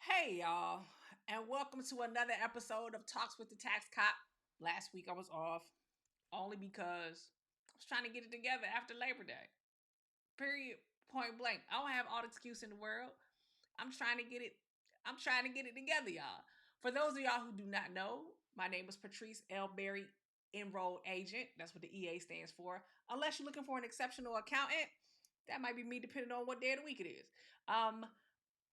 Hey y'all, and welcome to another episode of Talks with the Tax Cop. Last week I was off only because I was trying to get it together after Labor Day. Period. Point blank. I don't have all the excuse in the world. I'm trying to get it. I'm trying to get it together, y'all. For those of y'all who do not know, my name is Patrice L. Berry, Enrolled Agent. That's what the EA stands for. Unless you're looking for an exceptional accountant, that might be me, depending on what day of the week it is.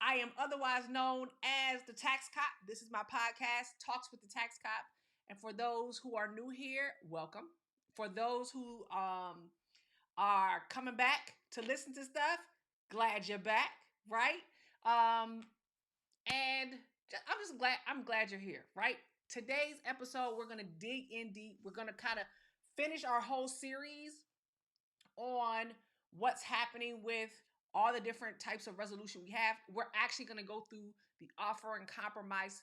I am otherwise known as the Tax Cop. This is my podcast, Talks with the Tax Cop. And for those who are new here, welcome. For those who are coming back to listen to stuff, glad you're back, right? And I'm glad you're here, right? Today's episode, we're gonna dig in deep. We're gonna kind of finish our whole series on what's happening with all the different types of resolution we have. We're actually going to go through the offer and compromise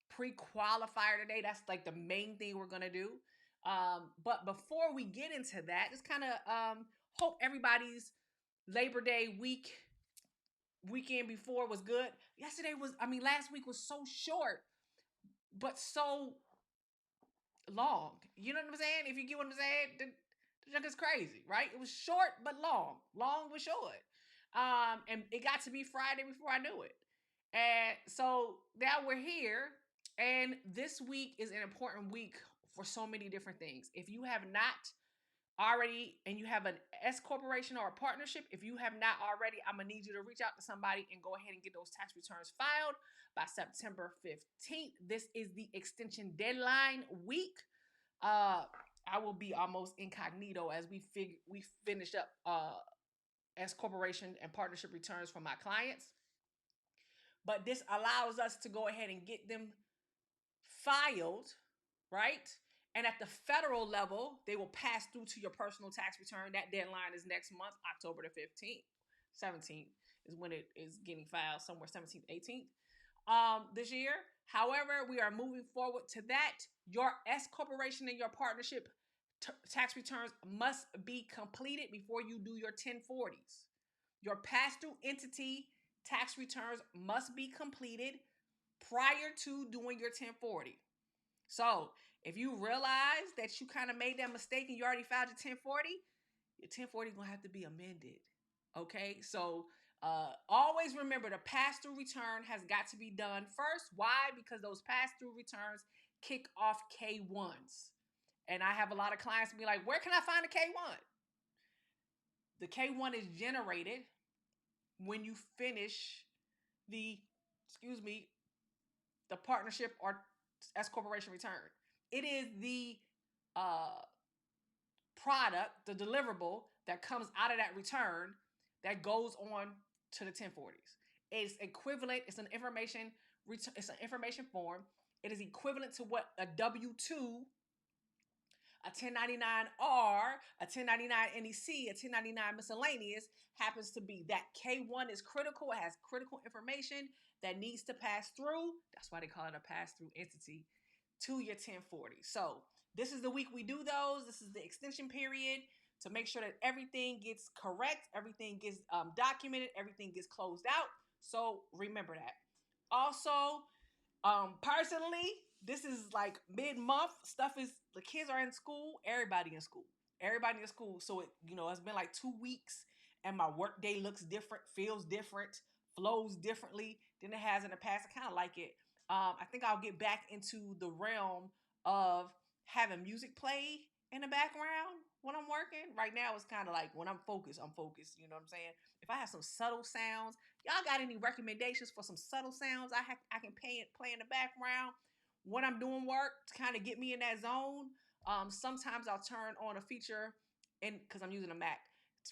pre-qualifier today. That's like the main thing we're going to do. But before we get into that, just kind of hope everybody's Labor Day weekend before was good. Last week was so short, but so long. You know what I'm saying? If you get what I'm saying, the junk is crazy, right? It was short but long. Long but short. And it got to be Friday before I knew it. And so now we're here, and this week is an important week for so many different things. If you have not already, and you have an S corporation or a partnership, if you have not already, I'm gonna need you to reach out to somebody and go ahead and get those tax returns filed by September 15th. This is the extension deadline week. I will be almost incognito as we finish up S corporation and partnership returns for my clients. But this allows us to go ahead and get them filed, right? And at the federal level, they will pass through to your personal tax return. That deadline is next month, October the 15th. 17th is when it is getting filed, somewhere 17th, 18th this year. However, we are moving forward to that. Your S corporation and your partnership tax returns must be completed before you do your 1040s. Your pass-through entity tax returns must be completed prior to doing your 1040. So if you realize that you kind of made that mistake and you already filed your 1040 is going to have to be amended. Okay, so always remember the pass-through return has got to be done first. Why? Because those pass-through returns kick off K1s. And I have a lot of clients be like, where can I find a K1? The K1 is generated when you finish the, the partnership or S corporation return. It is the product, the deliverable that comes out of that return that goes on to the 1040s. It's equivalent. It's an information form. It is equivalent to what a W-2, a 1099-R, a 1099 NEC, a 1099 miscellaneous happens to be. That K1 is critical. It has critical information that needs to pass through. That's why they call it a pass-through entity to your 1040. So this is the week we do those. This is the extension period to make sure that everything gets correct, everything gets documented, everything gets closed out. So remember that. Also, personally, this is like mid-month. The kids are in school, everybody in school. Everybody in school. So it's been like 2 weeks and my work day looks different, feels different, flows differently than it has in the past. I kind of like it. I think I'll get back into the realm of having music play in the background when I'm working. Right now, it's kind of like when I'm focused. You know what I'm saying? If I have some subtle sounds, y'all got any recommendations for some subtle sounds I can play in the background when I'm doing work to kind of get me in that zone? Sometimes I'll turn on a feature because I'm using a Mac.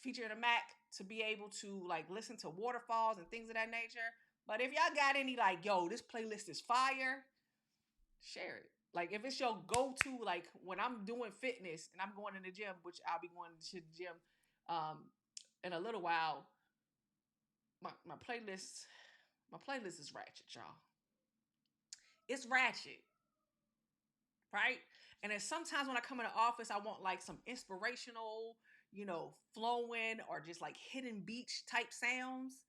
Feature in a Mac to be able to like listen to waterfalls and things of that nature. But if y'all got any like, yo, this playlist is fire, share it. Like if it's your go-to, like when I'm doing fitness and I'm going in the gym, which I'll be going to the gym in a little while, my playlist is ratchet, y'all. It's ratchet, right? And then sometimes when I come in the office, I want like some inspirational, flowing or just like hidden beach type sounds.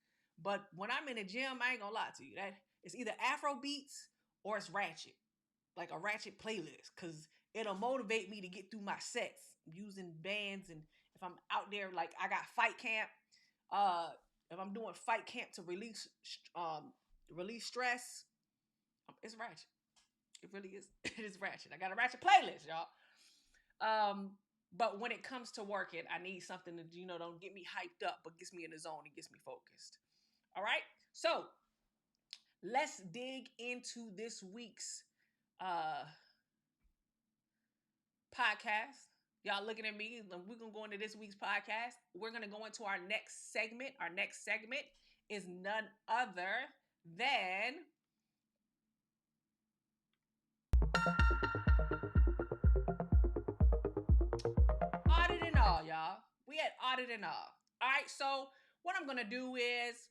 But when I'm in the gym, I ain't gonna lie to you. It's either Afro beats or it's ratchet, like a ratchet playlist, because it'll motivate me to get through my sets using bands. And if I'm out there, like I got fight camp, if I'm doing fight camp to release stress, it's ratchet. It really is. It is ratchet. I got a ratchet playlist, y'all. But when it comes to working, I need something that, don't get me hyped up, but gets me in the zone and gets me focused. All right. So let's dig into this week's podcast. Y'all looking at me. We're going to go into this week's podcast. We're going to go into our next segment. Our next segment is none other than audit and all, y'all. We had audit and all. All right. So what I'm going to do is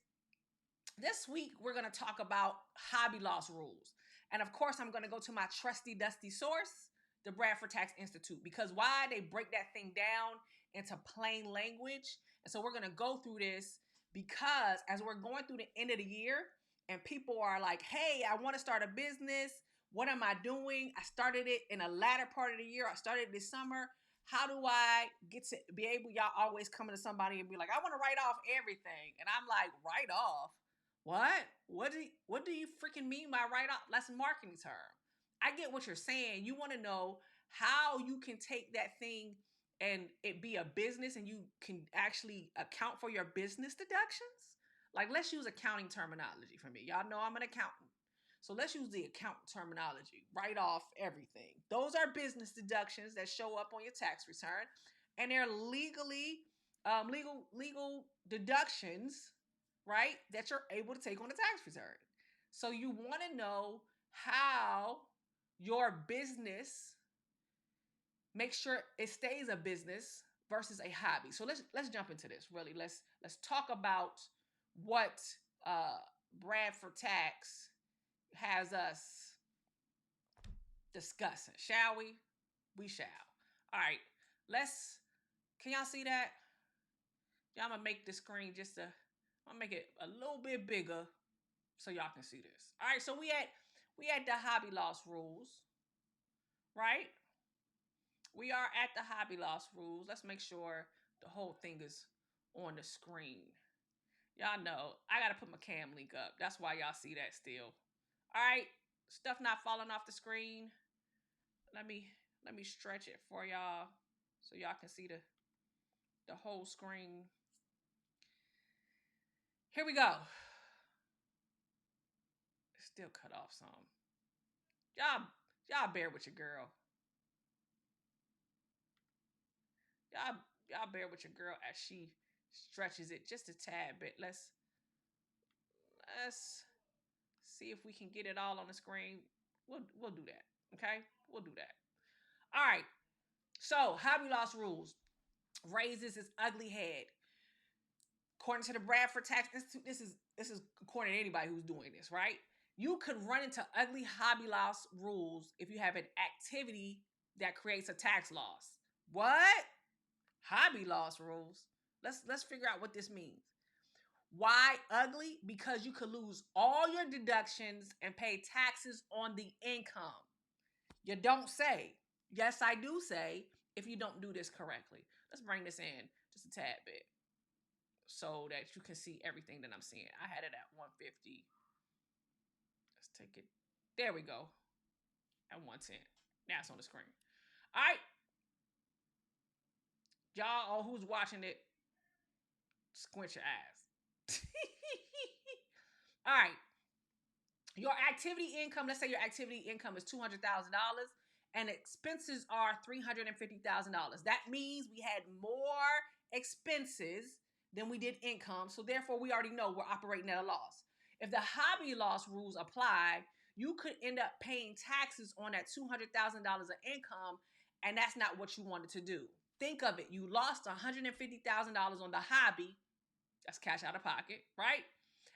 this week, we're going to talk about hobby loss rules. And of course, I'm going to go to my trusty, dusty source, the Bradford Tax Institute, because why? They break that thing down into plain language. And so we're going to go through this because as we're going through the end of the year and people are like, hey, I want to start a business. What am I doing? I started it in the latter part of the year. I started this summer. How do I get to be able, y'all always coming to somebody and be like, I want to write off everything. And I'm like, write off? What? What do you freaking mean by write off? That's a marketing term. I get what you're saying. You want to know how you can take that thing and it be a business and you can actually account for your business deductions. Like, let's use accounting terminology for me. Y'all know I'm an accountant. So let's use the accountant terminology. Write off everything. Those are business deductions that show up on your tax return, and they're legal deductions, right, that you're able to take on the tax return. So you want to know how your business make sure it stays a business versus a hobby. So let's jump into this. Really, let's talk about what Bradford Tax has us discussing. Shall we? We shall. All right. Can y'all see that? Y'all, I'm gonna make the screen I'm gonna make it a little bit bigger so y'all can see this. All right. So we had the hobby loss rules, right? We are at the hobby loss rules. Let's make sure the whole thing is on the screen. Y'all know I gotta put my cam link up. That's why y'all see that still. All right, stuff not falling off the screen. Let me stretch it for y'all so y'all can see the whole screen. Here we go. It's still cut off some. Y'all bear with your girl. Y'all bear with your girl as she stretches it just a tad bit. Let's see if we can get it all on the screen. We'll do that. Okay? We'll do that. All right. So, hobby loss rules raises its ugly head. According to the Bradford Tax Institute, this is according to anybody who's doing this, right? You could run into ugly hobby loss rules if you have an activity that creates a tax loss. What? Hobby loss rules? Let's figure out what this means. Why ugly? Because you could lose all your deductions and pay taxes on the income. You don't say. Yes, I do say if you don't do this correctly. Let's bring this in just a tad bit so that you can see everything that I'm seeing. I had it at 150. Let's take it. There we go. At 110. Now it's on the screen. All right. Y'all, who's watching it, squint your eyes. All right. Your activity income, let's say your activity income is $200,000 and expenses are $350,000. That means we had more expenses than we did income. So therefore, we already know we're operating at a loss. If the hobby loss rules apply, you could end up paying taxes on that $200,000 of income, and that's not what you wanted to do. Think of it. You lost $150,000 on the hobby. That's cash out of pocket, right?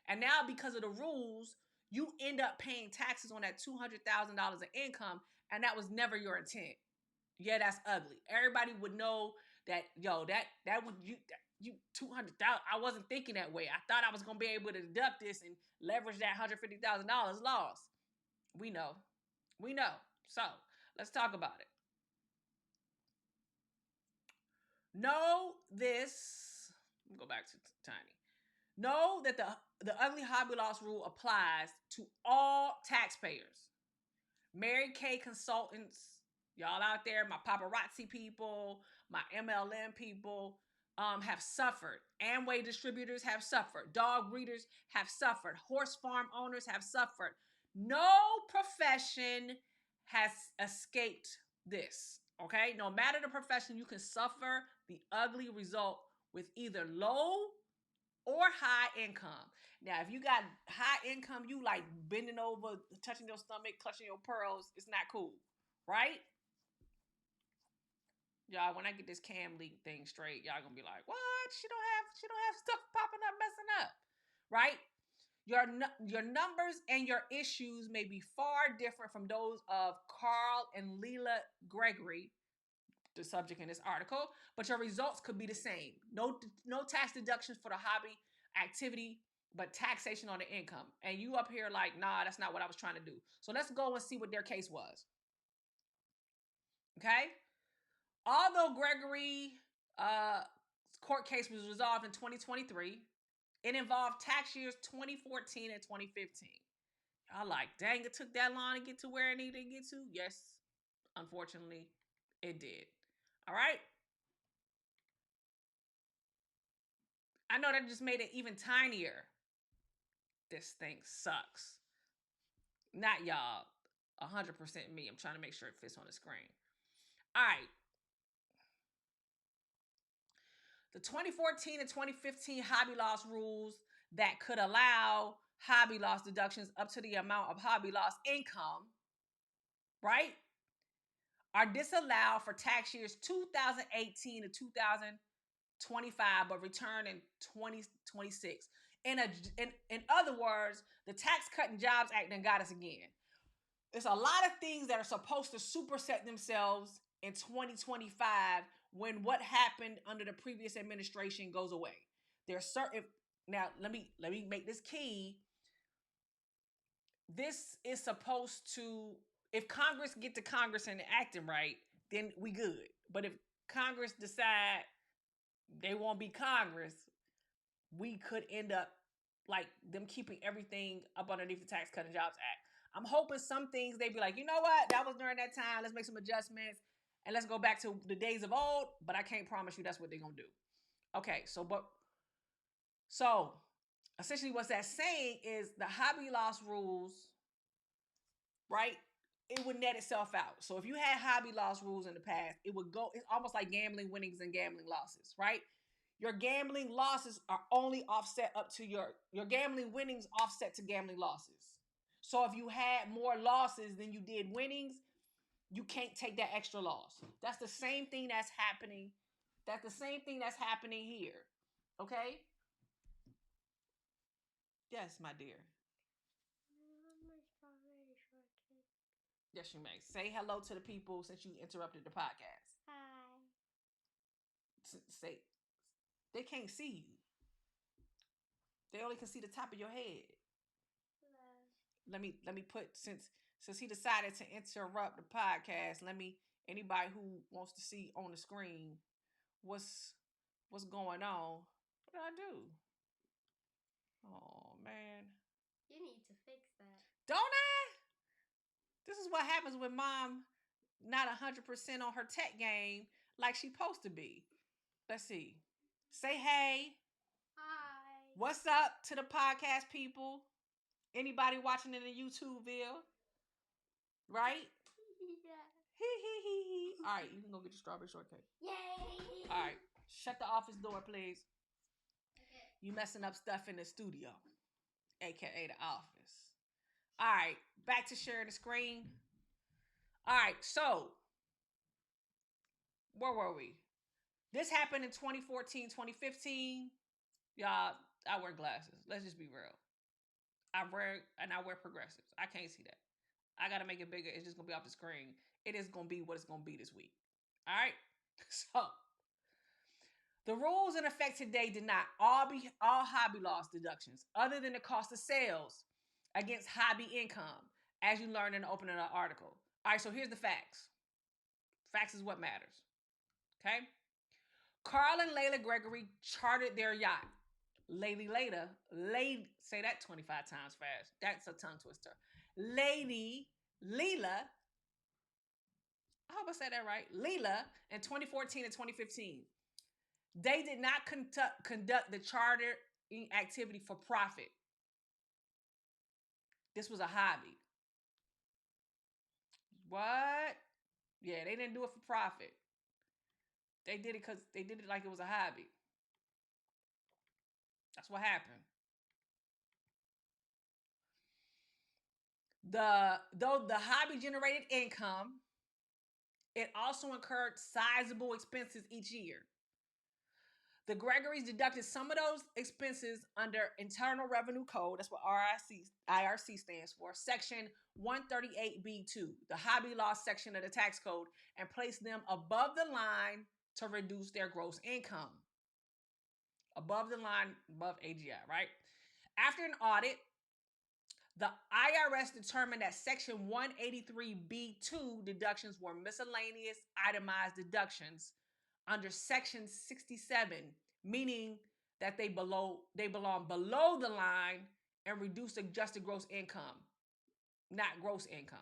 And now because of the rules, you end up paying taxes on that $200,000 of income, and that was never your intent. Yeah, that's ugly. Everybody would know that, that would you 200,000. I wasn't thinking that way. I thought I was gonna be able to deduct this and leverage that $150,000 loss. We know. So let's talk about it. Know this. Let me go back to Tiny. Know that the ugly hobby loss rule applies to all taxpayers. Mary Kay consultants, y'all out there, my paparazzi people, my MLM people, have suffered. Amway distributors have suffered. Dog breeders have suffered. Horse farm owners have suffered. No profession has escaped this. Okay, no matter the profession, you can suffer the ugly result with either low or high income. Now, if you got high income, you like bending over, touching your stomach, clutching your pearls, it's not cool, right? Y'all, when I get this cam leak thing straight, y'all gonna be like, what? She don't have stuff popping up, messing up, right? Your numbers and your issues may be far different from those of Carl and Leila Gregory, the subject in this article, but your results could be the same. No tax deductions for the hobby activity, but taxation on the income. And you up here like, nah, that's not what I was trying to do. So let's go and see what their case was. Okay? Although Gregory court case was resolved in 2023, it involved tax years 2014 and 2015. Y'all like, dang, it took that long to get to where it needed to get to? Yes, unfortunately, it did. All right? I know that just made it even tinier. This thing sucks. Not y'all. 100% me. I'm trying to make sure it fits on the screen. All right. The 2014 and 2015 hobby loss rules that could allow hobby loss deductions up to the amount of hobby loss income, right, are disallowed for tax years 2018 to 2025, but return in 2026. In other words, the Tax Cut and Jobs Act done got us again. There's a lot of things that are supposed to superset themselves in 2025 when what happened under the previous administration goes away. There's certain, now let me make this key. This is supposed to, if Congress get to Congress and acting right, then we good. But if Congress decide they won't be Congress, we could end up like them keeping everything up underneath the Tax Cut and Jobs Act. I'm hoping some things they be like, you know what, that was during that time. Let's make some adjustments and let's go back to the days of old. But I can't promise you that's what they're gonna do. Okay, so essentially what that's saying is the hobby loss rules, right? It would net itself out. So if you had hobby loss rules in the past, it would go, it's almost like gambling winnings and gambling losses, right? Your gambling losses are only offset up to your gambling winnings offset to gambling losses. So if you had more losses than you did winnings, you can't take that extra loss. That's the same thing that's happening. That's the same thing that's happening here. Okay? Yes, my dear. Yes, you may. Say hello to the people since you interrupted the podcast. Hi. Say, they can't see you. They only can see the top of your head. Let me put, since he decided to interrupt the podcast, anybody who wants to see on the screen what's going on. What did I do? Oh man. You need to fix that. Don't I? This is what happens when mom not 100% on her tech game like she's supposed to be. Let's see. Say hey. Hi. What's up to the podcast people? Anybody watching in the YouTubeville? Right? Yeah. All right, you can go get your strawberry shortcake. Yay! All right, shut the office door, please. Okay. You messing up stuff in the studio, aka the office. All right, back to sharing the screen. All right, so where were we? This happened in 2014, 2015. Y'all, I wear glasses. Let's just be real. I wear progressives. I can't see that. I gotta make it bigger. It's just gonna be off the screen. It is gonna be what it's gonna be this week. All right. So The rules in effect today did not all hobby loss deductions, other than the cost of sales against hobby income, as you learned in the opening of the article. All right, so here's the facts. Facts is what matters. Okay? Carl and Layla Gregory chartered their yacht. Say that 25 times fast. That's a tongue twister. Leela, I hope I said that right. Leela in 2014 and 2015. They did not conduct the charter activity for profit. This was a hobby. What? Yeah, they didn't do it for profit. They did it because they did it like it was a hobby. That's what happened. Though the hobby generated income, it also incurred sizable expenses each year. The Gregorys deducted some of those expenses under Internal Revenue Code, that's what IRC stands for, Section 138B2, the hobby loss section of the tax code, and placed them above the line to reduce their gross income. Above the line, above AGI, right? After an audit, the IRS determined that Section 183B2 deductions were miscellaneous itemized deductions under Section 67, meaning that they belong below the line and reduce adjusted gross income, not gross income.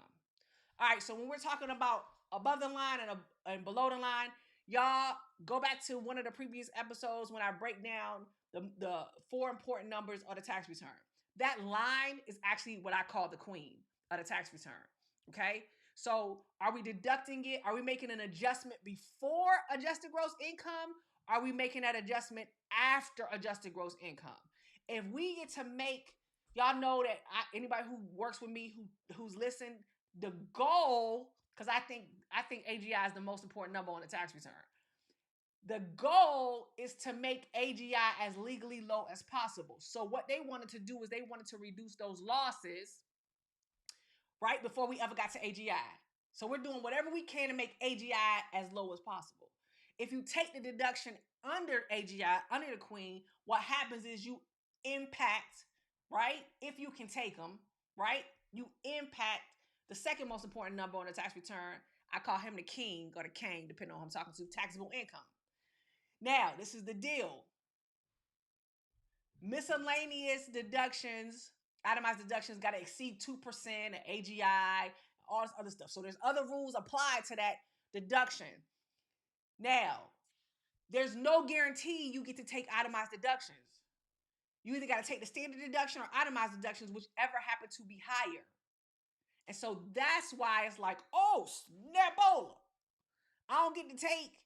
All right, so when we're talking about above the line and below the line, y'all go back to one of the previous episodes when I break down the 4 important numbers of the tax return. That line is actually what I call the queen of the tax return. Okay? So are we deducting it? Are we making an adjustment before adjusted gross income? Are we making that adjustment after adjusted gross income? If we get to make, y'all know that anybody who works with me, who's listened, the goal, because I think AGI is the most important number on the tax return. The goal is to make AGI as legally low as possible. So what they wanted to do is they wanted to reduce those losses right before we ever got to AGI. So we're doing whatever we can to make AGI as low as possible. If you take the deduction under AGI, under the queen, what happens is you impact, right? If you can take them, right? You impact the second most important number on the tax return. I call him the king or the king, depending on who I'm talking to, taxable income. Now, this is the deal. Miscellaneous deductions, itemized deductions, got to exceed 2% of AGI, all this other stuff. So there's other rules applied to that deduction. Now, there's no guarantee you get to take itemized deductions. You either got to take the standard deduction or itemized deductions, whichever happen to be higher. And so that's why it's like, oh, snapola. I don't get to take,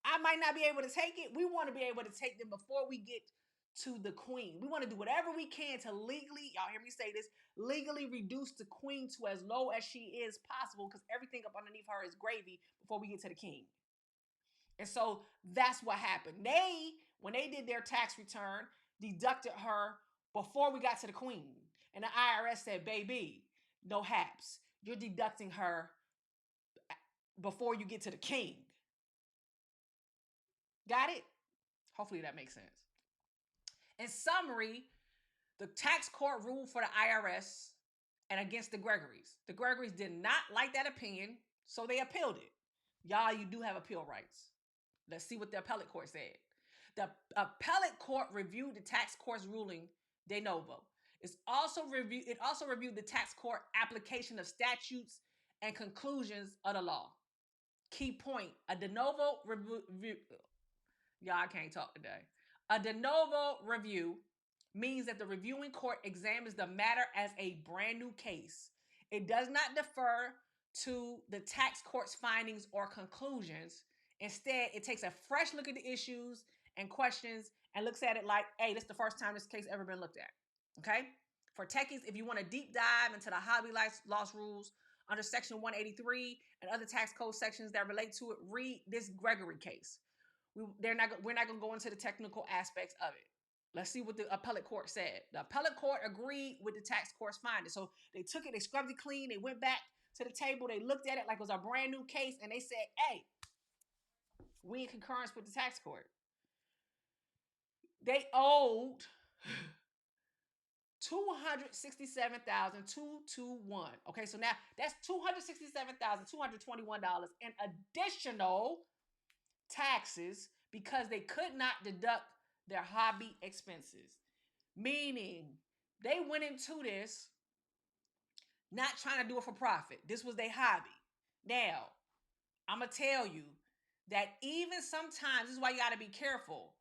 I might not be able to take it. We want to be able to take them before we get to the queen. We want to do whatever we can to legally, y'all hear me say this, legally reduce the queen to as low as she is possible, because everything up underneath her is gravy before we get to the king. And so that's what happened. When they did their tax return, deducted her before we got to the queen. And the IRS said, baby, no haps. You're deducting her before you get to the king. Got it? Hopefully that makes sense. In summary, the tax court ruled for the IRS and against the Gregorys. The Gregorys did not like that opinion, so they appealed it. Y'all, you do have appeal rights. Let's see what the appellate court said. The appellate court reviewed the tax court's ruling de novo. It also reviewed the tax court application of statutes and conclusions of the law. Key point, a de novo review. Y'all, I can't talk today. A de novo review means that the reviewing court examines the matter as a brand new case. It does not defer to the tax court's findings or conclusions. Instead, it takes a fresh look at the issues and questions and looks at it like, hey, this is the first time this case ever been looked at. Okay? For techies, if you want to deep dive into the hobby loss rules under Section 183 and other tax code sections that relate to it, read this Gregory case. We're not going to go into the technical aspects of it. Let's see what the appellate court said. The appellate court agreed with the tax court's findings. So they took it, they scrubbed it clean, they went back to the table, they looked at it like it was a brand new case, and they said, hey, we in concurrence with the tax court. They owed $267,221. Okay, so now that's $267,221 in additional taxes because they could not deduct their hobby expenses. Meaning they went into this not trying to do it for profit. This was their hobby. Now, I'm going to tell you that even sometimes, this is why you got to be careful.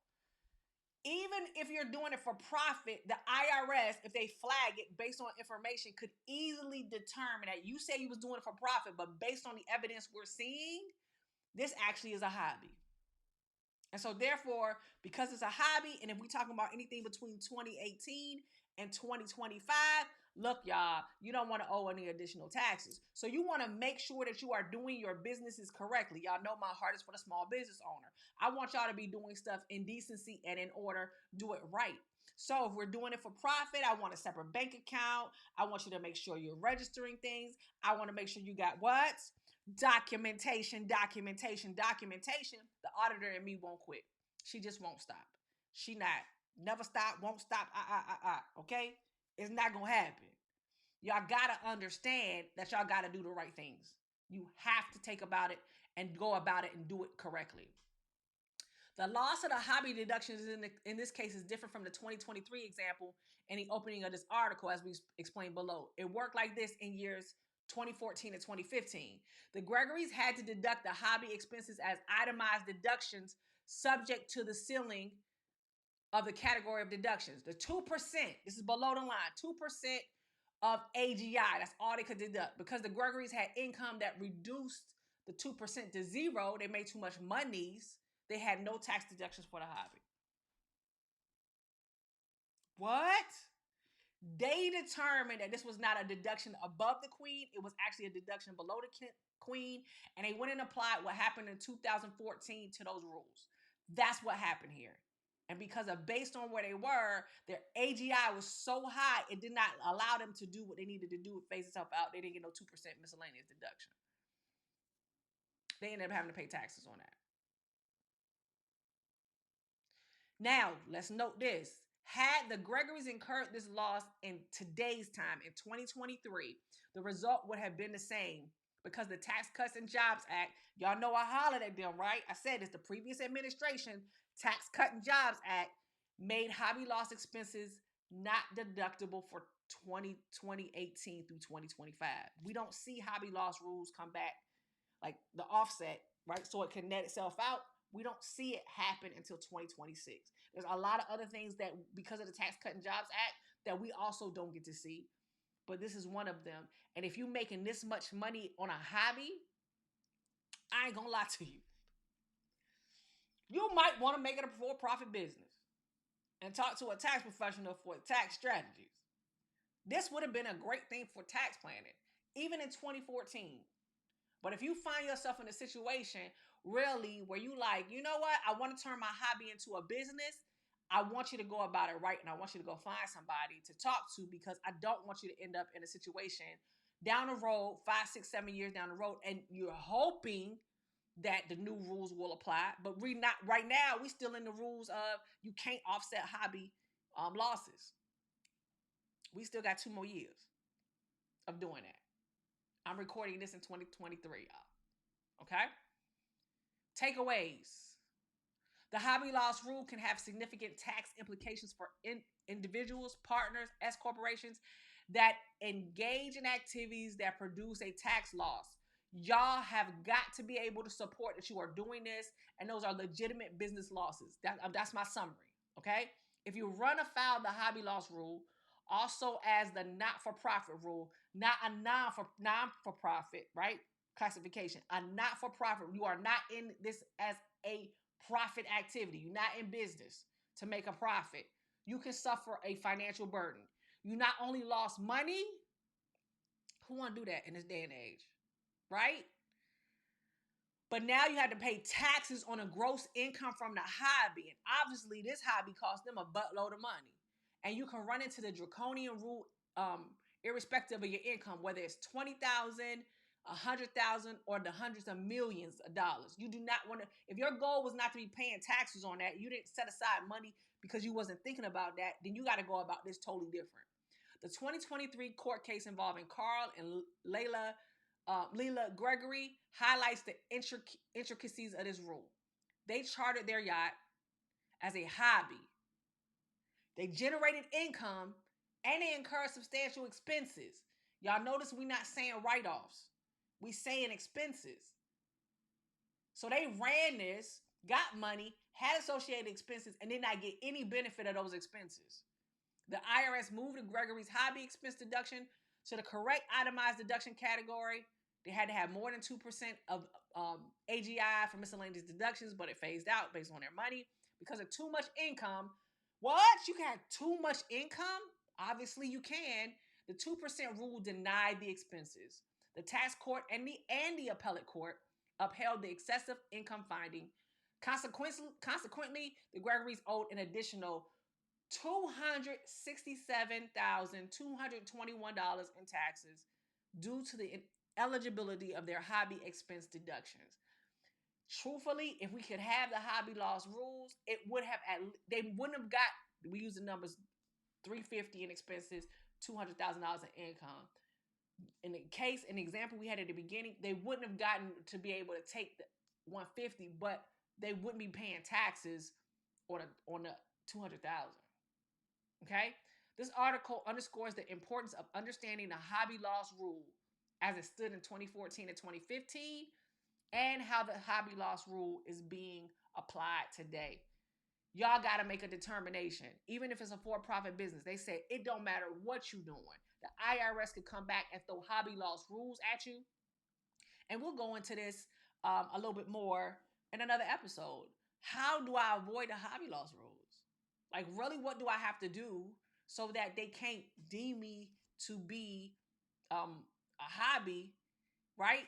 Even if you're doing it for profit, the IRS, if they flag it based on information, could easily determine that you say you was doing it for profit, but based on the evidence we're seeing, this actually is a hobby. And so therefore, because it's a hobby, and if we're talking about anything between 2018 and 2025, look, y'all, you don't want to owe any additional taxes. So you want to make sure that you are doing your businesses correctly. Y'all know my heart is for the small business owner. I want y'all to be doing stuff in decency and in order, do it right. So if we're doing it for profit, I want a separate bank account. I want you to make sure you're registering things. I want to make sure you got what? Documentation. The auditor and me won't quit. She just won't stop. She never stop, won't stop. Okay? It's not gonna happen. Y'all gotta understand that y'all gotta do the right things. You have to take about it and go about it and do it correctly. The loss of the hobby deductions in this case is different from the 2023 example in the opening of this article, as we explained below. It worked like this in years 2014 and 2015. The Gregory's had to deduct the hobby expenses as itemized deductions subject to the ceiling of the category of deductions. The 2%, this is below the line, 2% of AGI, that's all they could deduct. Because the Gregory's had income that reduced the 2% to zero, they made too much monies, they had no tax deductions for the hobby. What? They determined that this was not a deduction above the queen. It was actually a deduction below the queen. And they went and applied what happened in 2014 to those rules. That's what happened here. And because of based on where they were, their AGI was so high, it did not allow them to do what they needed to do to phase itself out. They didn't get no 2% miscellaneous deduction. They ended up having to pay taxes on that. Now, let's note this. Had the Gregory's incurred this loss in today's time, in 2023, the result would have been the same because the Tax Cuts and Jobs Act, y'all know I hollered at them, right? I said it's the previous administration, Tax Cut and Jobs Act, made hobby loss expenses not deductible for 2018 through 2025. We don't see hobby loss rules come back like the offset, right? So it can net itself out. We don't see it happen until 2026. There's a lot of other things that, because of the Tax Cut and Jobs Act, that we also don't get to see. But this is one of them. And if you're making this much money on a hobby, I ain't gonna lie to you. You might want to make it a for-profit business and talk to a tax professional for tax strategies. This would have been a great thing for tax planning, even in 2014. But if you find yourself in a situation really where you like, you know what, I want to turn my hobby into a business, I want you to go about it right, and I want you to go find somebody to talk to, because I don't want you to end up in a situation down the road, 5, 6, 7 years down the road, and you're hoping that the new rules will apply. But we not right now, we still in the rules of you can't offset hobby losses. We still got 2 more years of doing that. I'm recording this in 2023, y'all. Okay? Takeaways. The hobby loss rule can have significant tax implications for individuals, partners, S corporations that engage in activities that produce a tax loss. Y'all have got to be able to support that you are doing this, and those are legitimate business losses. That's my summary, okay? If you run afoul of the hobby loss rule, also as the not-for-profit rule, not a non-for-profit, right? Classification, a not-for-profit. You are not in this as a profit activity. You're not in business to make a profit. You can suffer a financial burden. You not only lost money, who want to do that in this day and age, right? But now you have to pay taxes on a gross income from the hobby. And obviously this hobby costs them a buttload of money. And you can run into the draconian rule irrespective of your income, whether it's $20,000, 100,000 or the hundreds of millions of dollars. You do not want to, if your goal was not to be paying taxes on that, you didn't set aside money because you wasn't thinking about that, then you got to go about this totally different. The 2023 court case involving Carl and Leila Gregory highlights the intricacies of this rule. They chartered their yacht as a hobby. They generated income and they incurred substantial expenses. Y'all notice we not saying write-offs. We saying expenses. So they ran this, got money, had associated expenses, and did not get any benefit of those expenses. The IRS moved the Gregory's hobby expense deduction to the correct itemized deduction category. They had to have more than 2% of AGI for miscellaneous deductions, but it phased out based on their money. Because of too much income. What? You can have too much income? Obviously you can. The 2% rule denied the expenses. The tax court and the appellate court upheld the excessive income finding. Consequently, the Gregory's owed an additional $267,221 in taxes due to the eligibility of their hobby expense deductions. Truthfully, if we could have the hobby loss rules, it would have they wouldn't have got, we use the numbers, $350 in expenses, $200,000 in income. In the example we had at the beginning, they wouldn't have gotten to be able to take the 150, but they wouldn't be paying taxes on the 200,000. Okay? This article underscores the importance of understanding the hobby loss rule as it stood in 2014 and 2015 and how the hobby loss rule is being applied today. Y'all got to make a determination. Even if it's a for-profit business, they say it don't matter what you're doing. The IRS could come back and throw hobby loss rules at you. And we'll go into this a little bit more in another episode. How do I avoid the hobby loss rules? Like, really, what do I have to do so that they can't deem me to be a hobby, right?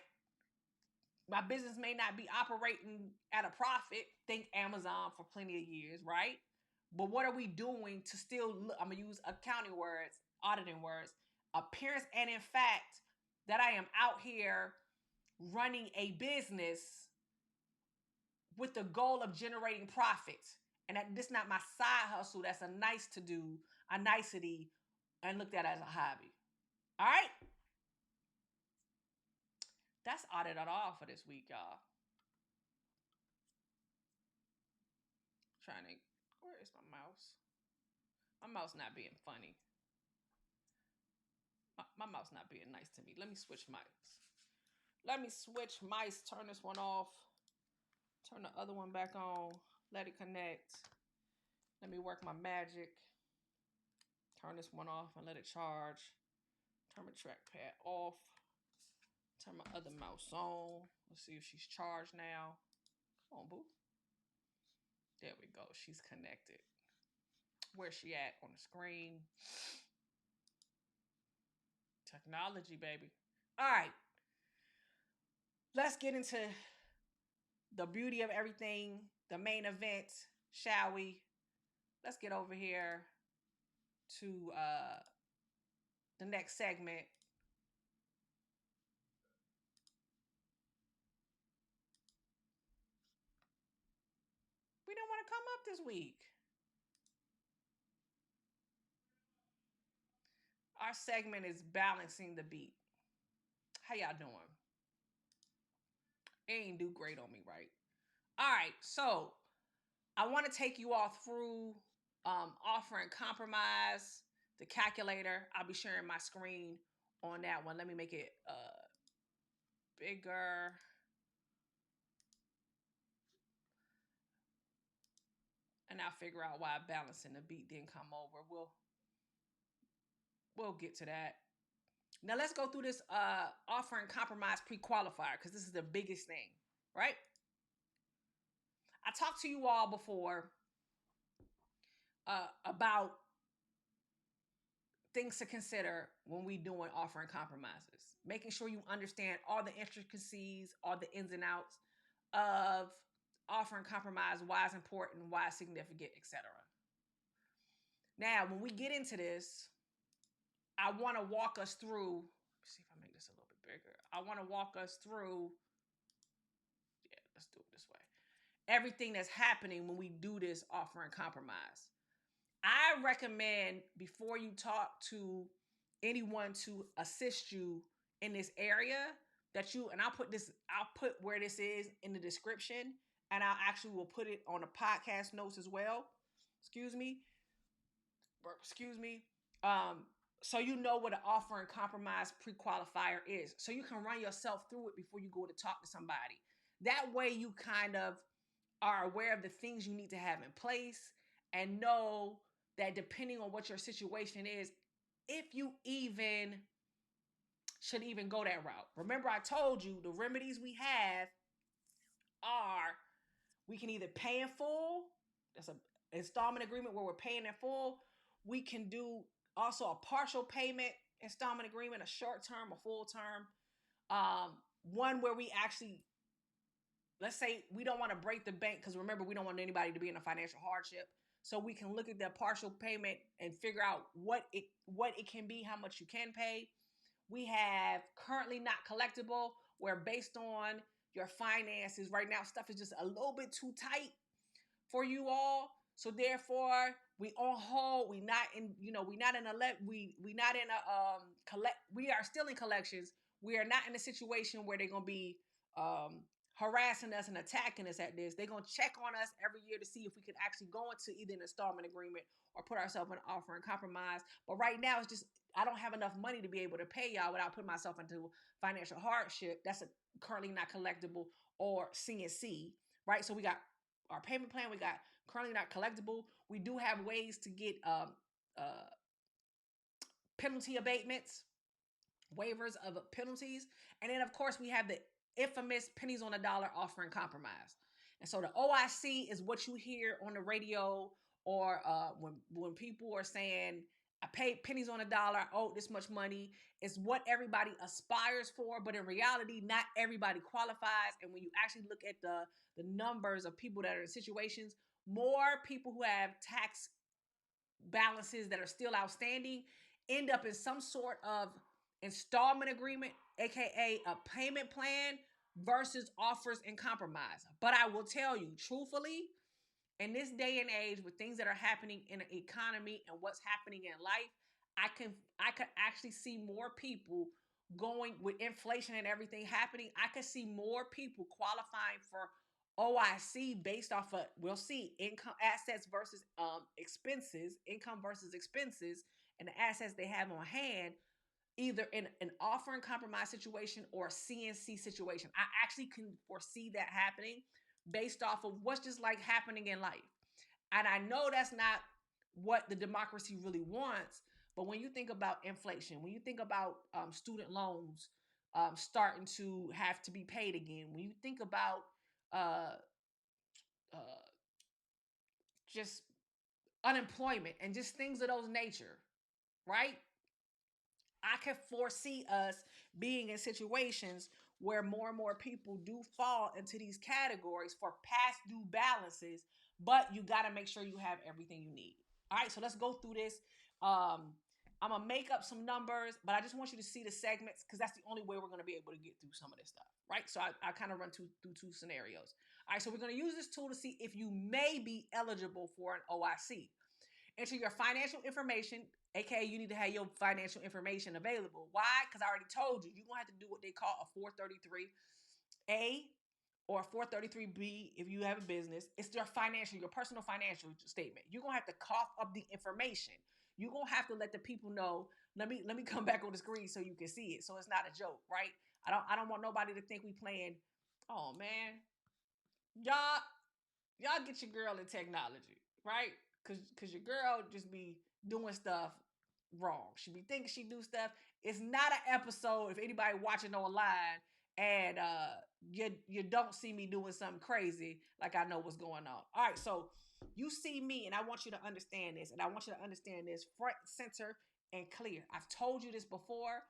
My business may not be operating at a profit. Think Amazon for plenty of years, right? But what are we doing to still look? I'm going to use accounting words, auditing words, appearance and in fact that I am out here running a business with the goal of generating profits. And that this is not my side hustle. That's a nice to do, a nicety, and looked at as a hobby. All right? That's audit it all for this week, y'all. Where is my mouse? My mouse not being funny. My mouse not being nice to me. Let me switch mics. Turn this one off. Turn the other one back on. Let it connect. Let me work my magic. Turn this one off and let it charge. Turn my trackpad off. Turn my other mouse on. Let's see if she's charged now. Come on, boo. There we go. She's connected. Where's she at on the screen? Technology, baby. All right. Let's get into the beauty of everything, the main event, shall we? Let's get over here to the next segment. We don't want to come up this week. Our segment is balancing the beat. How y'all doing? It ain't do great on me, right? All right, so I want to take you all through Offer and Compromise, the calculator. I'll be sharing my screen on that one. Let me make it bigger. And I'll figure out why balancing the beat didn't come over. We'll get to that. Now let's go through this Offer and Compromise Pre-qualifier because this is the biggest thing, right? I talked to you all before about things to consider when we doing offer and compromises. Making sure you understand all the intricacies, all the ins and outs of offer and compromise, why it's important, why it's significant, etc. Now, when we get into this, I want to walk us through. Let's see if I make this a little bit bigger. I want to walk us through. Yeah, let's do it this way. Everything that's happening when we do this offer and compromise. I recommend before you talk to anyone to assist you in this area that you, and I'll put where this is in the description, and I'll actually will put it on the podcast notes as well. Excuse me. Excuse me. Um, so you know what an offer and compromise pre-qualifier is. So you can run yourself through it before you go to talk to somebody. That way you kind of are aware of the things you need to have in place and know that depending on what your situation is, if you even should even go that route. Remember, I told you the remedies we have are we can either pay in full, that's an installment agreement where we're paying in full. We can do also a partial payment installment agreement, a short term, a full term. One where we actually, let's say we don't want to break the bank because remember, we don't want anybody to be in a financial hardship. So we can look at that partial payment and figure out what it can be, how much you can pay. We have currently not collectible, where based on your finances right now, stuff is just a little bit too tight for you all. So therefore, we on hold. We not in, we not in a we not in a collect. We are still in collections. We are not in a situation where they're gonna be harassing us and attacking us at this. They're gonna check on us every year to see if we can actually go into either an installment agreement or put ourselves in an offer and compromise. But right now, it's just I don't have enough money to be able to pay y'all without putting myself into financial hardship. That's currently not collectible or CNC, right? So we got our payment plan. We got currently not collectible. We do have ways to get penalty abatements, waivers of penalties, and then of course we have the infamous pennies on a dollar offer and compromise. And so the OIC is what you hear on the radio or when people are saying I paid pennies on a dollar, I owe this much money. It's what everybody aspires for, but in reality, not everybody qualifies. And when you actually look at the numbers of people that are in situations, more people who have tax balances that are still outstanding end up in some sort of installment agreement, aka a payment plan versus offers and compromise. But I will tell you truthfully, in this day and age with things that are happening in the economy and what's happening in life, I could actually see more people going with inflation and everything happening. I could see more people qualifying for OIC based off of, we'll see, income assets versus expenses, income versus expenses, and the assets they have on hand, either in an offer and compromise situation or a CNC situation. I actually can foresee that happening based off of what's just like happening in life. And I know that's not what the democracy really wants, but when you think about inflation, when you think about student loans starting to have to be paid again, when you think about uh, uh, just unemployment and just things of those nature, right? I can foresee us being in situations where more and more people do fall into these categories for past due balances, but you got to make sure you have everything you need. All right, so let's go through this. I'm gonna make up some numbers, but I just want you to see the segments because that's the only way we're gonna be able to get through some of this stuff, right? So I kind of run through two scenarios. All right, so we're gonna use this tool to see if you may be eligible for an OIC. Enter your financial information, aka you need to have your financial information available. Why? Because I already told you, you're gonna have to do what they call a 433A or a 433B if you have a business. It's your personal financial statement. You're gonna have to cough up the information. You're gonna have to let the people know. Let me come back on the screen so you can see it. So it's not a joke, right? I don't want nobody to think we playing. Oh man, y'all get your girl in technology, right? Cause your girl just be doing stuff wrong. She be thinking she do stuff. It's not an episode if anybody watching online and you don't see me doing something crazy like I know what's going on. All right, so you see me and I want you to understand this, and I want you to understand this front, center, and clear. I've told you this before.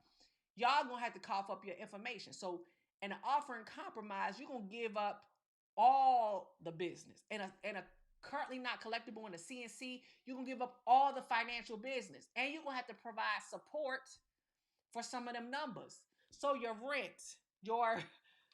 Y'all gonna have to cough up your information. So in an offer and compromise, you're gonna give up all the business. In a currently not collectible in the CNC, you're gonna give up all the financial business. And you're gonna have to provide support for some of them numbers. So your rent, your,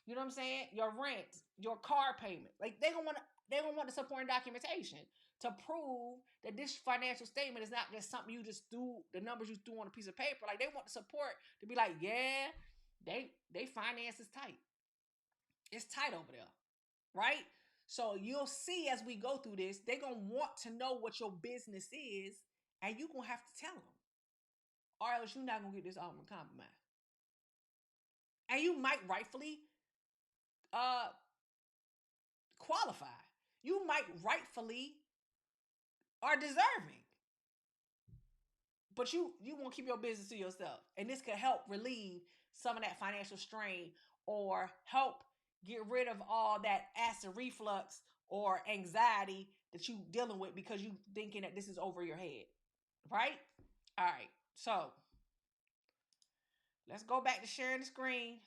you know what I'm saying? Your rent, your car payment. Like they gonna want the supporting documentation to prove that this financial statement is not just something you just do the numbers you do on a piece of paper. Like they want the support to be like, yeah, they finance is tight. It's tight over there, right? So you'll see as we go through this, they're gonna want to know what your business is, and you're gonna have to tell them, or else you're not gonna get this offer and compromise. And you might rightfully uh qualify. You might rightfully are deserving, but you won't keep your business to yourself, and this could help relieve some of that financial strain or help get rid of all that acid reflux or anxiety that you dealing with because you thinking that this is over your head, right? All right, so let's go back to sharing the screen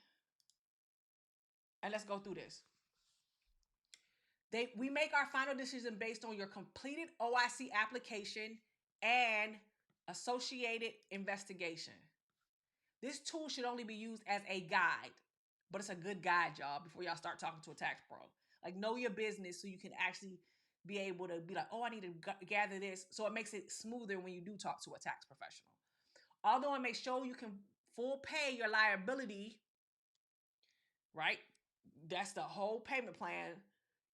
and let's go through this. We make our final decision based on your completed OIC application and associated investigation. This tool should only be used as a guide, but it's a good guide, y'all, before y'all start talking to a tax pro. Like, know your business so you can actually be able to be like, oh, I need to gather this. So it makes it smoother when you do talk to a tax professional. Although it may show you can full pay your liability, right? That's the whole payment plan.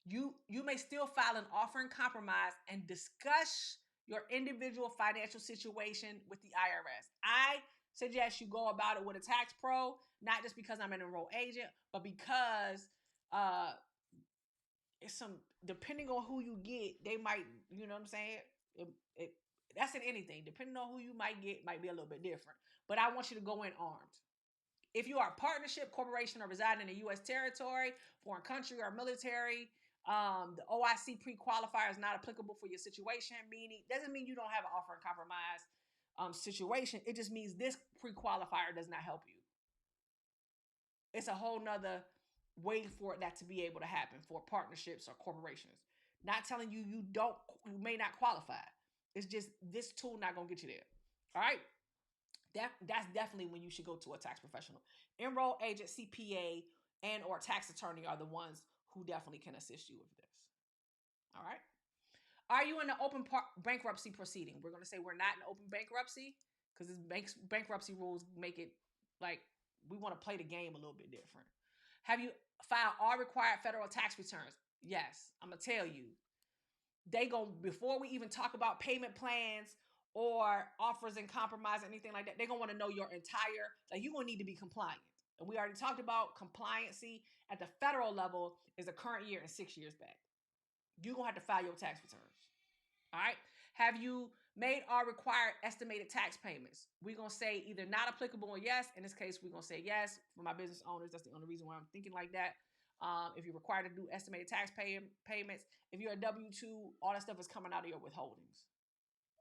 You may still file an offer and compromise and discuss your individual financial situation with the IRS. I suggest you go about it with a tax pro, not just because I'm an enrolled agent, but because it's some, depending on who you get, they might, you know what I'm saying? It that's in anything. Depending on who you might get, might be a little bit different. But I want you to go in armed. If you are a partnership, corporation, or residing in a U.S. territory, foreign country, or military, the OIC pre-qualifier is not applicable for your situation. Meaning, doesn't mean you don't have an offer and compromise situation. It just means this pre-qualifier does not help you. It's a whole nother way for that to be able to happen for partnerships or corporations. Not telling you you may not qualify. It's just this tool not gonna get you there. All right. That's definitely when you should go to a tax professional. Enroll agent, CPA, and or tax attorney are the ones who definitely can assist you with this. All right. Are you in the open bankruptcy proceeding? We're going to say we're not in open bankruptcy because bankruptcy rules make it like we want to play the game a little bit different. Have you filed all required federal tax returns? Yes. I'm going to tell you. They go before we even talk about payment plans or offers and compromise, anything like that. They're gonna want to know your entire, like you're gonna need to be compliant. And we already talked about compliancy at the federal level is the current year and 6 years back. You're gonna have to file your tax returns. All right. Have you made all required estimated tax payments? We're gonna say either not applicable or yes. In this case, we're gonna say yes. For my business owners, that's the only reason why I'm thinking like that. If you're required to do estimated tax payments, if you're a W-2, all that stuff is coming out of your withholdings.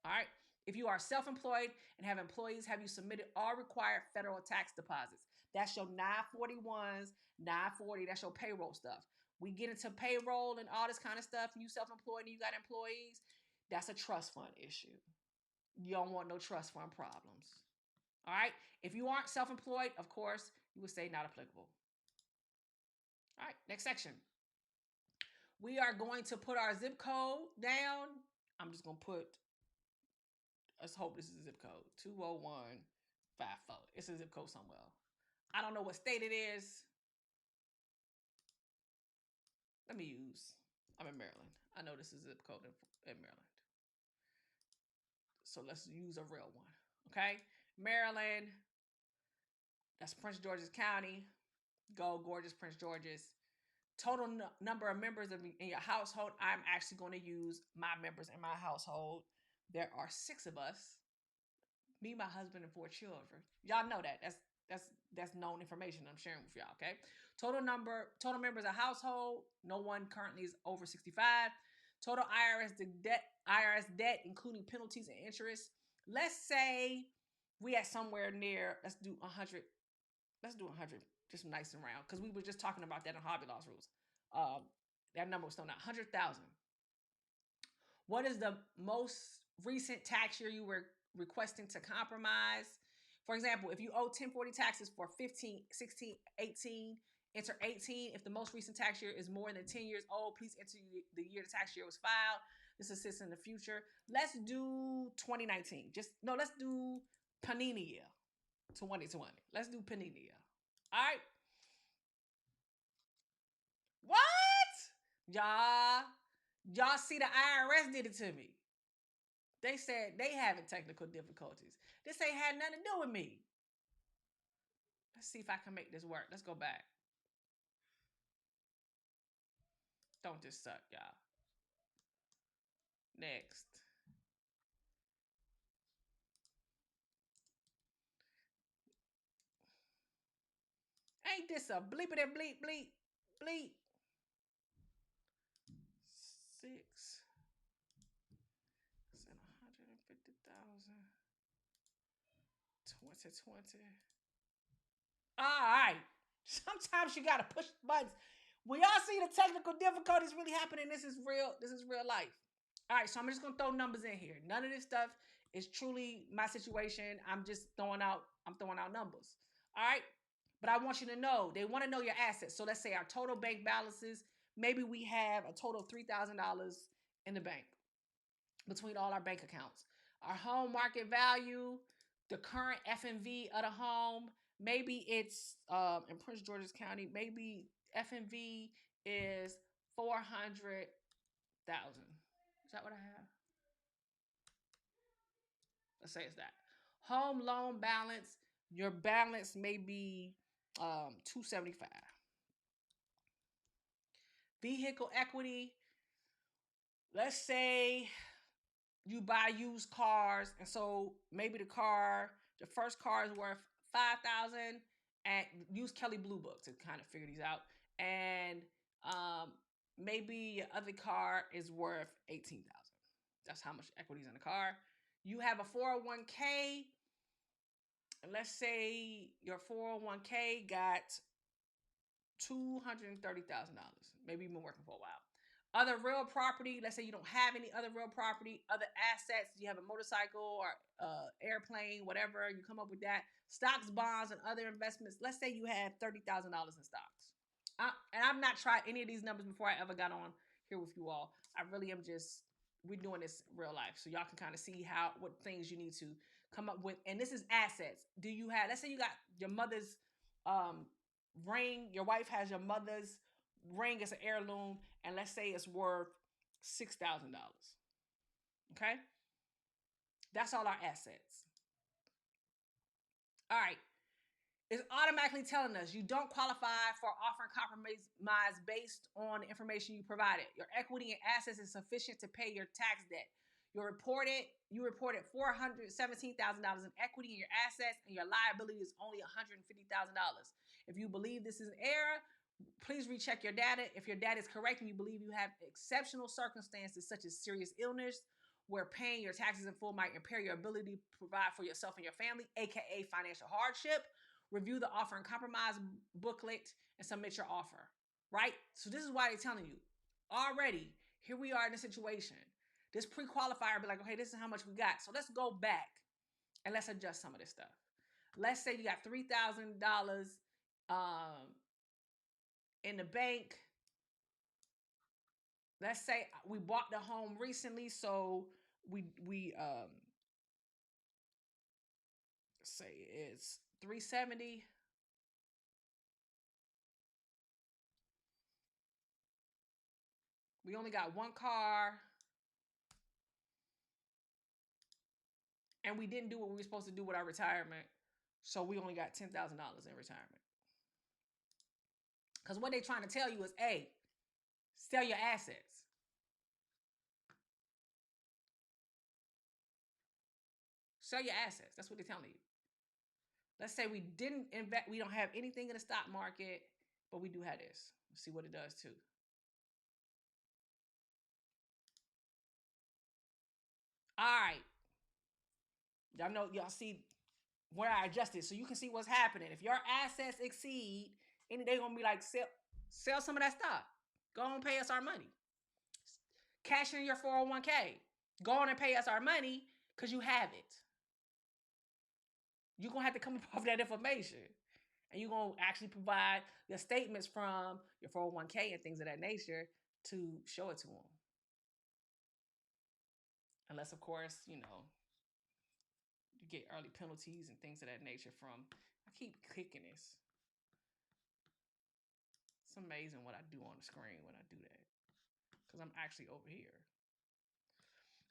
All right. If you are self-employed and have employees, have you submitted all required federal tax deposits? That's your 941s, 940. That's your payroll stuff. We get into payroll and all this kind of stuff. You self-employed and you got employees. That's a trust fund issue. You don't want no trust fund problems. All right. If you aren't self-employed, of course, you would say not applicable. All right. Next section. We are going to put our zip code down. I'm just going to put, let's hope this is a zip code 20154. It's a zip code somewhere. I don't know what state it is. Let me use, I'm in Maryland. I know this is a zip code in Maryland. So let's use a real one. Okay. Maryland. That's Prince George's County. Go gorgeous Prince George's. Total number of members in your household. I'm actually going to use my members in my household. There are 6 of us. Me, my husband, and 4 children. Y'all know that. That's known information I'm sharing with y'all. Okay. Total members of household. No one currently is over 65. Total IRS debt, including penalties and interest. Let's say we at somewhere near. Let's do 100. Let's do 100. Just nice and round, because we were just talking about that in hobby loss rules. That number was still not 100,000. What is the most recent tax year you were requesting to compromise? For example, if you owe 1040 taxes for 15, 16, 18, enter 18. If the most recent tax year is more than 10 years old, please enter the year the tax year was filed. This assists in the future. Let's do 2019. Let's do Panini year 2020. Let's do Panini year. All right. What? Y'all see the IRS did it to me. They said they having technical difficulties. This ain't had nothing to do with me. Let's see if I can make this work. Let's go back. Don't just suck, y'all. Next. Ain't this a bleepity bleep bleep bleep? 6 150,000 2020. All right. Sometimes you gotta push buttons. When y'all see the technical difficulties really happening, this is real. This is real life. All right, so I'm just gonna throw numbers in here. None of this stuff is truly my situation. I'm just throwing out numbers. All right. But I want you to know, they want to know your assets. So let's say our total bank balances, maybe we have a total of $3,000 in the bank between all our bank accounts. Our home market value, the current FMV of the home, maybe it's in Prince George's County, maybe FMV is 400,000. Is that what I have? Let's say it's that. Home loan balance, your balance may be 275. Vehicle equity, let's say you buy used cars, and so maybe the first car is worth 5,000, and use Kelly Blue Book to kind of figure these out. And maybe your other car is worth 18,000. That's how much equity is in the car. You have a 401k. And let's say your 401k got $230,000. Maybe you've been working for a while. Other real property, let's say you don't have any other real property, other assets, you have a motorcycle or airplane, whatever, you come up with that. Stocks, bonds, and other investments. Let's say you have $30,000 in stocks. And I've not tried any of these numbers before I ever got on here with you all. I really am just, we're doing this real life. So y'all can kind of see what things you need to come up with. And this is assets. Do you have, let's say you got your mother's ring, your wife has your mother's ring as an heirloom, and let's say it's worth $6,000. Okay? That's all our assets. All right. It's automatically telling us you don't qualify for offer and compromise based on the information you provided. Your equity and assets is sufficient to pay your tax debt. You reported $417,000 in equity in your assets, and your liability is only $150,000. If you believe this is an error, please recheck your data. If your data is correct and you believe you have exceptional circumstances such as serious illness, where paying your taxes in full might impair your ability to provide for yourself and your family, aka financial hardship, review the offer and compromise booklet and submit your offer, right? So this is why they're telling you already, here we are in a situation. This pre-qualifier be like, okay, this is how much we got. So let's go back and let's adjust some of this stuff. Let's say you got $3,000 in the bank. Let's say we bought the home recently, so we say it's 370. We only got one car, and we didn't do what we were supposed to do with our retirement, so we only got $10,000 in retirement. Because what they're trying to tell you is, hey, sell your assets. Sell your assets. That's what they're telling you. Let's say we didn't invest, we don't have anything in the stock market, but we do have this. Let's see what it does too. All right. Y'all see where I adjusted, so you can see what's happening. If your assets exceed, they're gonna be like, sell some of that stock. Go on and pay us our money. Cash in your 401k. Go on and pay us our money because you have it. You're going to have to come up with that information. And you're going to actually provide your statements from your 401k and things of that nature to show it to them. Unless, of course, you get early penalties and things of that nature from. I keep clicking this. It's amazing what I do on the screen when I do that. Because I'm actually over here.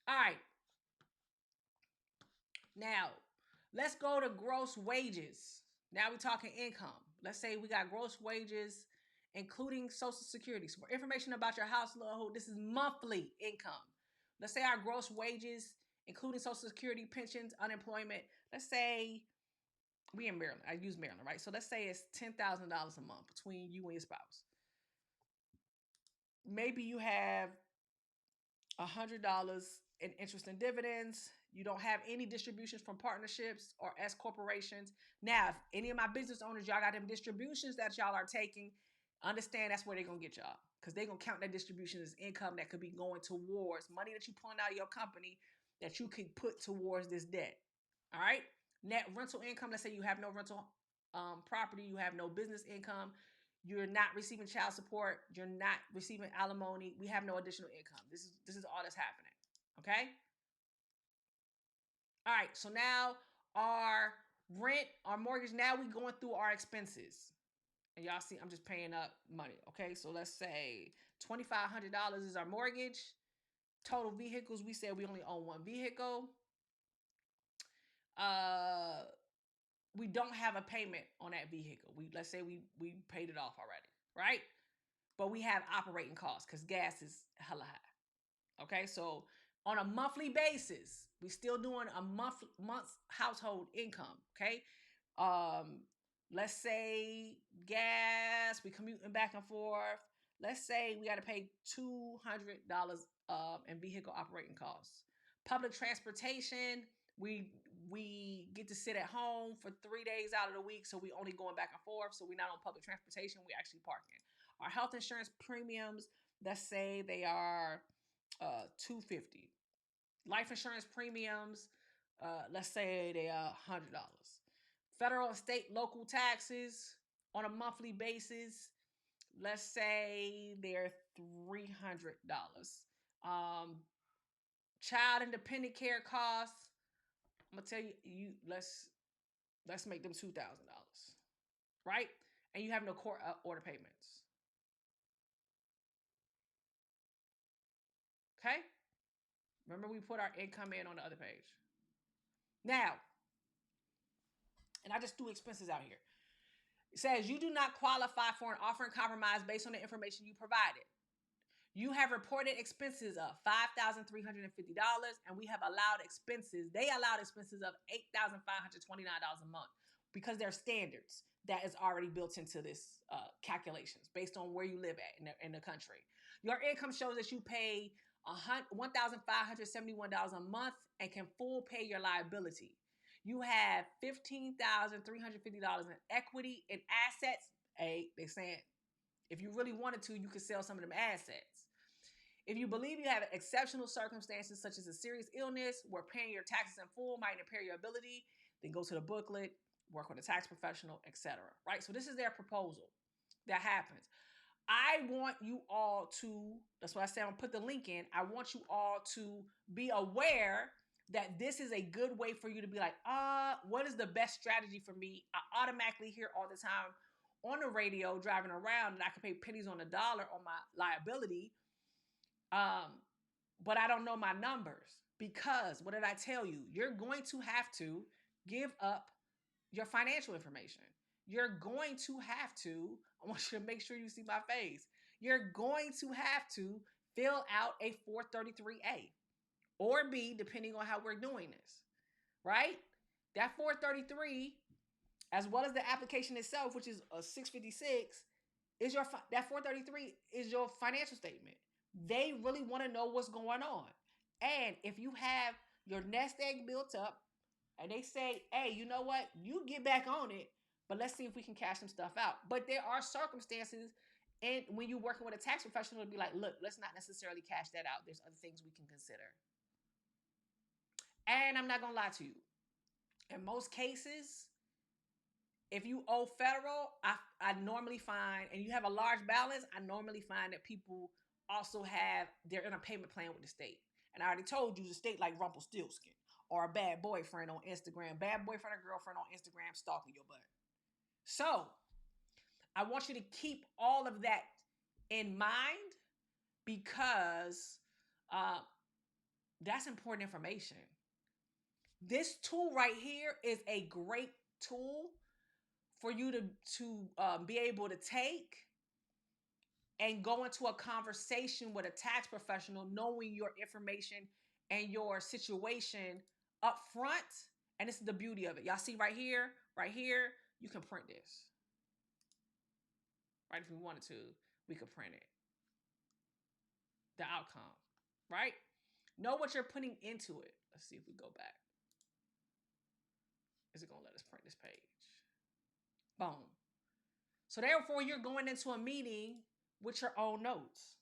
All right. Now, let's go to gross wages. Now we're talking income. Let's say we got gross wages, including Social Security. So for information about your household, this is monthly income. Let's say our gross wages, including Social Security, pensions, unemployment. Let's say we in Maryland. I use Maryland, right? So let's say it's $10,000 a month between you and your spouse. Maybe you have $100 in interest and dividends. You don't have any distributions from partnerships or S corporations. Now, if any of my business owners, y'all got them distributions that y'all are taking, understand that's where they're going to get y'all. Because they're going to count that distribution as income that could be going towards money that you pulling out of your company that you could put towards this debt. All right? Net rental income, let's say you have no rental property, you have no business income, you're not receiving child support, you're not receiving alimony, we have no additional income. This is all that's happening. Okay? All right, so now our rent, our mortgage, now we going through our expenses. And y'all see, I'm just paying up money. Okay, so let's say $2,500 is our mortgage. Total vehicles, we said we only own one vehicle. We don't have a payment on that vehicle. Let's say we paid it off already, right? But we have operating costs because gas is hella high. Okay, so on a monthly basis, we still doing a month's household income. Okay, let's say gas, we commuting back and forth. Let's say we got to pay $200 in vehicle operating costs. Public transportation, we get to sit at home for 3 days out of the week, so we only going back and forth. So we're not on public transportation, we actually parking. Our health insurance premiums, let's say they are $250. Life insurance premiums, let's say they are $100. Federal and state local taxes on a monthly basis, let's say they're $300. Child and dependent care costs, I'm gonna tell you, let's make them $2,000, right? And you have no court order payments. Okay? Remember, we put our income in on the other page. Now, and I just threw expenses out here. It says you do not qualify for an offer and compromise based on the information you provided. You have reported expenses of $5,350, and we have allowed expenses. They allowed expenses of $8,529 a month because they're standards that is already built into this calculations based on where you live at in the country. Your income shows that you pay $1,571 a month and can full pay your liability. You have $15,350 in equity and assets. Hey, they're saying if you really wanted to, you could sell some of them assets. If you believe you have exceptional circumstances such as a serious illness where paying your taxes in full might impair your ability, then go to the booklet, work with a tax professional, etc. Right? So this is their proposal that happens. I want you all to, that's why I said I'm gonna put the link in. I want you all to be aware that this is a good way for you to be like, what is the best strategy for me? I automatically hear all the time on the radio driving around that I can pay pennies on the dollar on my liability. But I don't know my numbers because what did I tell you? You're going to have to give up your financial information. You're going to have to, I want you to make sure you see my face. You're going to have to fill out a 433A or B, depending on how we're doing this, right? That 433, as well as the application itself, which is a 656, is that 433 is your financial statement. They really want to know what's going on. And if you have your nest egg built up and they say, hey, you know what? You get back on it, but let's see if we can cash some stuff out. But there are circumstances, and when you're working with a tax professional, to be like, look, let's not necessarily cash that out. There's other things we can consider. And I'm not going to lie to you. In most cases, if you owe federal, I normally find, and you have a large balance, I normally find that people also they're in a payment plan with the state. And I already told you, the state like Rumpelstiltskin or a bad boyfriend on Instagram, bad boyfriend or girlfriend on Instagram stalking your butt. So I want you to keep all of that in mind because that's important information. This tool right here is a great tool for you to be able to take and go into a conversation with a tax professional, knowing your information and your situation up front. And this is the beauty of it. Y'all see right here, you can print this. Right? If we wanted to, we could print it. The outcome, right? Know what you're putting into it. Let's see if we go back. Is it going to let us print this page? Boom. So therefore, you're going into a meeting with your own notes.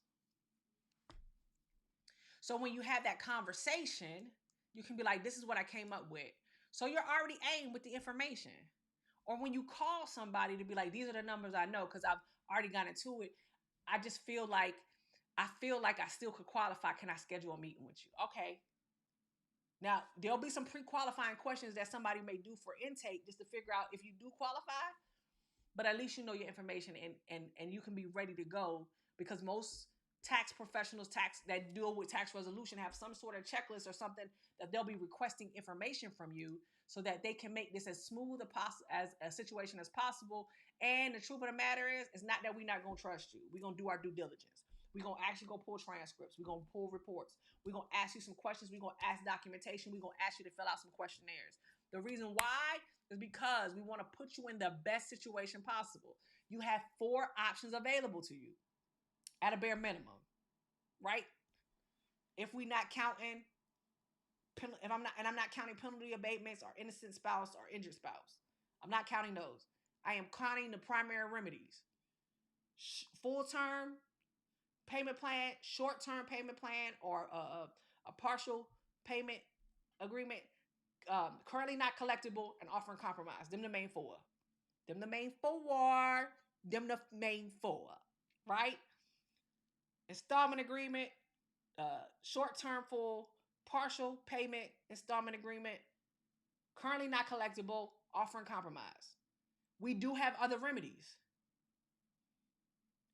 So when you have that conversation, you can be like, this is what I came up with. So you're already aimed with the information. Or when you call somebody to be like, these are the numbers I know because I've already gone into it. I just feel like I still could qualify. Can I schedule a meeting with you? Okay. Now, there'll be some pre-qualifying questions that somebody may do for intake just to figure out if you do qualify. But at least you know your information and you can be ready to go, because most tax professionals that deal with tax resolution have some sort of checklist or something that they'll be requesting information from you so that they can make this as smooth as a situation as possible. And the truth of the matter is, it's not that we're not going to trust you. We're going to do our due diligence. We're going to actually go pull transcripts. We're going to pull reports. We're going to ask you some questions. We're going to ask documentation. We're going to ask you to fill out some questionnaires. The reason why is because we want to put you in the best situation possible. You have 4 options available to you at a bare minimum, right? If we're not counting, I'm not counting penalty abatements or innocent spouse or injured spouse. I'm not counting those. I am counting the primary remedies. Full-term payment plan, short-term payment plan, or a partial payment agreement, currently not collectible, and offer and compromise. Them the main 4. Them the main 4. Them the main 4. Right? Installment agreement, short-term full, partial payment installment agreement, currently not collectible, offer and compromise. We do have other remedies